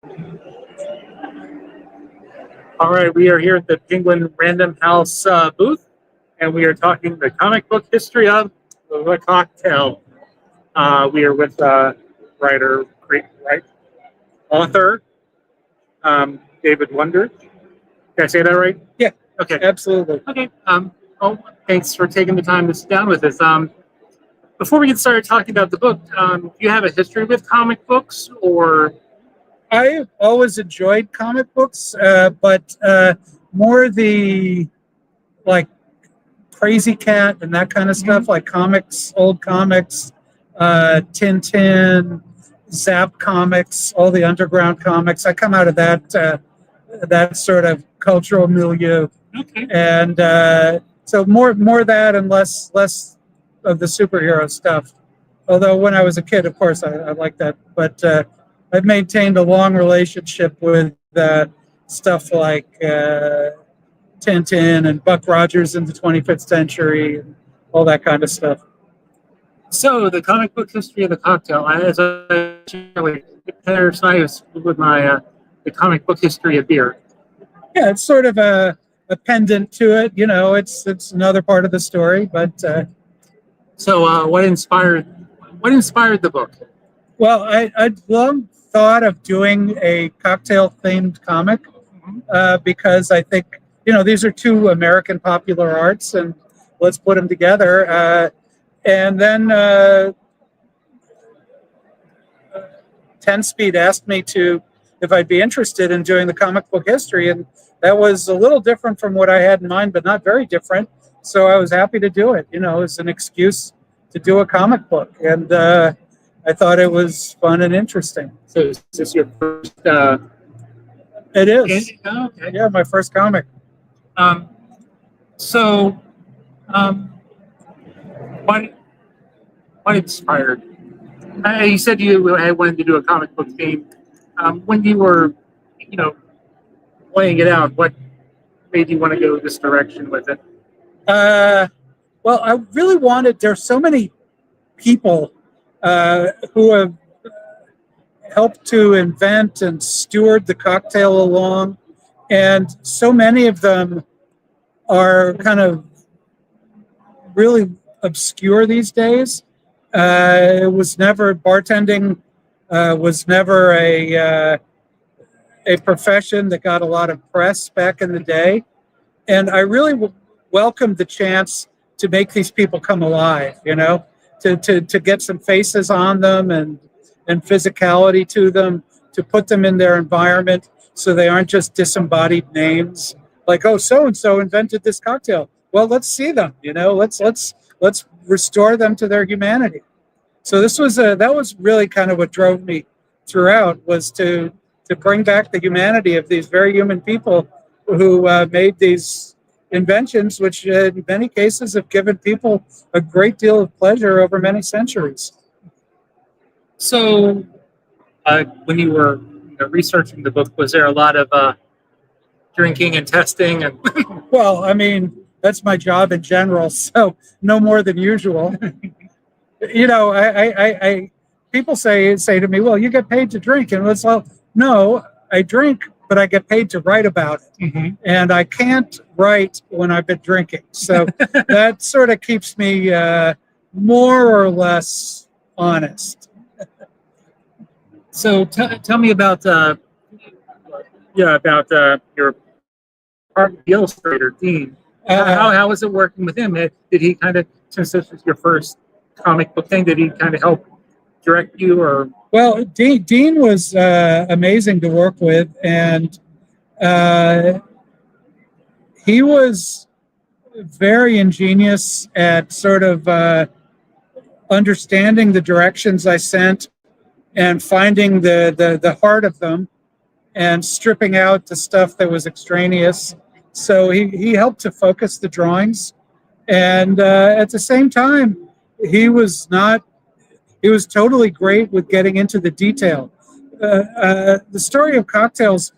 All right, we are here at the Penguin Random House booth, and we are talking the comic book history of the cocktail. We are with writer, great right, author David Wondrich. Did I say that right? Yeah, Okay. absolutely. Okay. Thanks for taking the time to sit down with us. Before we get started talking about the book, do you have a history with comic books, or I've always enjoyed comic books, but more the like Crazy Cat and that kind of stuff, like comics, old comics, Tintin, Zap comics, all the underground comics. I come out of that sort of cultural milieu, okay? and so more that and less of the superhero stuff. Although when I was a kid, of course, I liked that, but I've maintained a long relationship with stuff like Tintin and Buck Rogers in the 25th century, and all that kind of stuff. So the comic book history of the cocktail, as I compares nice with my the comic book history of beer. Yeah, it's sort of a pendant to it. You know, it's another part of the story. But So what inspired the book? well, I'd long thought of doing a cocktail themed comic because I think these are two American popular arts, and let's put them together. And then 10 Speed asked me if I'd be interested in doing the comic book history, and that was a little different from what I had in mind, but not very different. So I was happy to do it. As an excuse to do a comic book, and I thought it was fun and interesting. So is this your first? It is. Oh, okay. Yeah, my first comic. So, what inspired? You said you wanted to do a comic book theme. When you were, laying it out, what made you want to go this direction with it? Well, I really wanted. There's so many people who have helped to invent and steward the cocktail along, and so many of them are kind of really obscure these days. It was never bartending. Was never a profession that got a lot of press back in the day, and I really welcomed the chance to make these people come alive. To get some faces on them and physicality to them, to put them in their environment so they aren't just disembodied names. Like, oh, so and so invented this cocktail. Well, let's see them. Let's restore them to their humanity. So that was really kind of what drove me throughout, was to bring back the humanity of these very human people who made these inventions, which in many cases have given people a great deal of pleasure over many centuries. So, when you were researching the book, was there a lot of drinking and testing? And well, I mean, that's my job in general, so no more than usual. I people say to me, "Well, you get paid to drink," and it's all, no, I drink, but I get paid to write about it, and I can't write when I've been drinking. So that sort of keeps me more or less honest. So tell me about your art illustrator Dean. How was it working with him? Did he kind of, since this was your first comic book thing, did he kind of help direct you, or? Well, Dean was amazing to work with, and he was very ingenious at sort of understanding the directions I sent and finding the heart of them and stripping out the stuff that was extraneous. So he helped to focus the drawings, and at the same time, he was totally great with getting into the detail. The story of cocktails,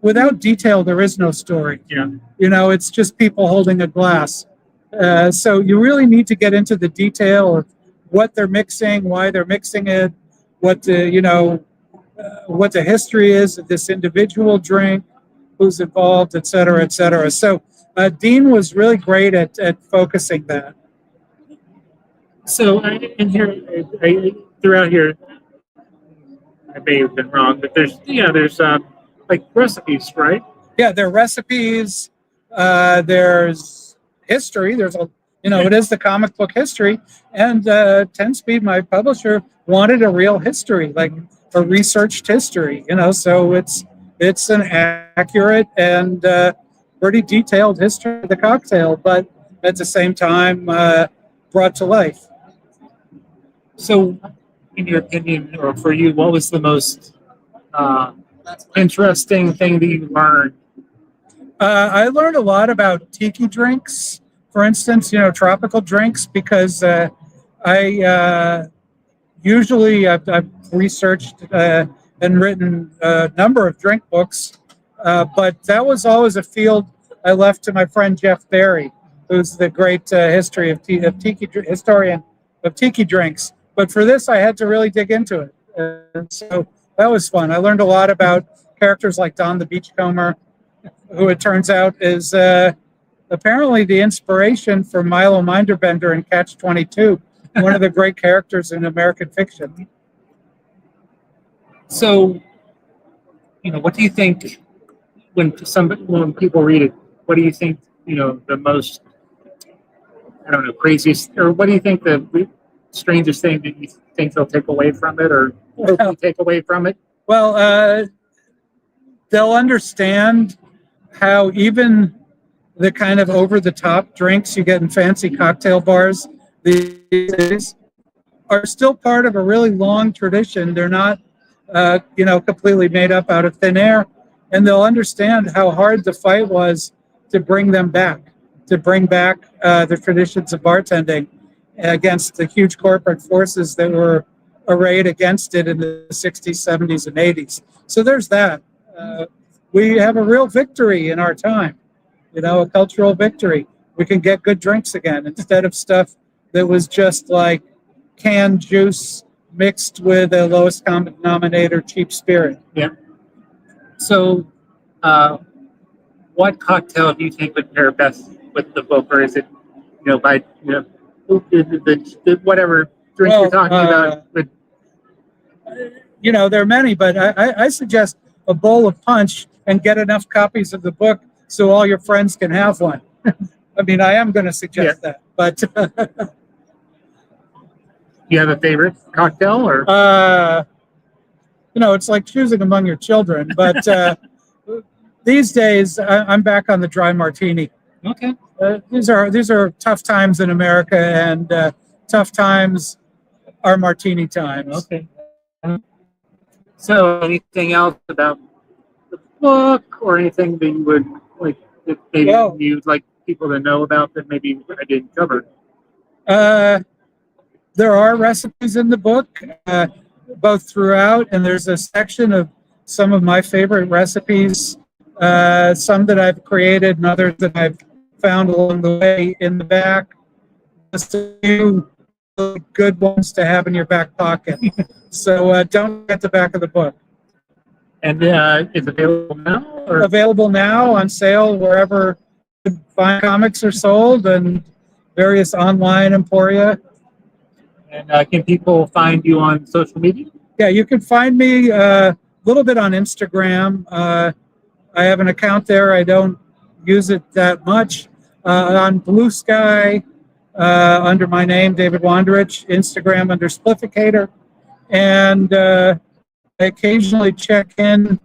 without detail, there is no story. Yeah. It's just people holding a glass. So you really need to get into the detail of what they're mixing, why they're mixing it, what what the history is of this individual drink, who's involved, et cetera, et cetera. So Dean was really great at focusing that. So in here, throughout here, I may have been wrong, but there's like recipes, right? Yeah, there are recipes. There's history. There's a it is the comic book history, and 10 Speed, my publisher, wanted a real history, like a researched history. So it's an accurate and pretty detailed history of the cocktail, but at the same time brought to life. So, in your opinion, or for you, what was the most interesting thing that you learned? I learned a lot about tiki drinks, for instance, tropical drinks, because I usually I've researched and written a number of drink books, but that was always a field I left to my friend Jeff Berry, who's the great history of tiki historian of tiki drinks. But for this, I had to really dig into it, and so that was fun. I learned a lot about characters like Don the Beachcomber, who it turns out is apparently the inspiration for Milo Minderbender in Catch-22, one of the great characters in American fiction. So, what do you think when people read it? What do you think, the most, I don't know, craziest, or what do you think the strangest thing that you think they'll take away from it, or hopefully take away from it? Well, they'll understand how even the kind of over-the-top drinks you get in fancy cocktail bars these days are still part of a really long tradition. They're not, completely made up out of thin air, and they'll understand how hard the fight was to bring them back, the traditions of bartending against the huge corporate forces that were arrayed against it in the 60s, 70s, and 80s. So there's that. We have a real victory in our time, a cultural victory. We can get good drinks again instead of stuff that was just like canned juice mixed with a lowest common denominator cheap spirit. Yeah. So, what cocktail do you think would pair best with the book, or is it, by the whatever drink you're talking about? There are many, but I suggest a bowl of punch and get enough copies of the book so all your friends can have one. I mean, I am going to suggest that, but you have a favorite cocktail, or it's like choosing among your children. But these days, I'm back on the dry martini. Okay. These are tough times in America, and tough times are martini times. Okay. So, anything else about the book, or anything that you would like that maybe you'd like people to know about that maybe I didn't cover? There are recipes in the book, both throughout, and there's a section of some of my favorite recipes, some that I've created and others that I've found along the way in the back. Just a few good ones to have in your back pocket. So don't forget the back of the book. And it's available now? Or? Available now, on sale wherever fine comics are sold, and various online emporia. And can people find you on social media? Yeah, you can find me a little bit on Instagram. I have an account there. I don't use it that much. On Blue Sky, under my name, David Wondrich, Instagram under Splificator. And I occasionally check in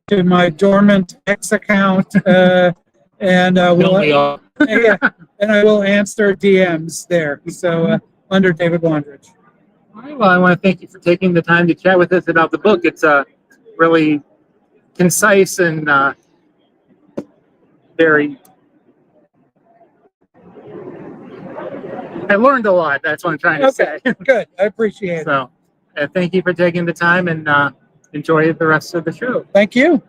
to my dormant X account, and I will answer DMs there. So under David Wondrich. All right, well, I want to thank you for taking the time to chat with us about the book. It's really concise and very. I learned a lot. That's what I'm trying to say. Good. I appreciate it. So, thank you for taking the time, and enjoy the rest of the show. Thank you.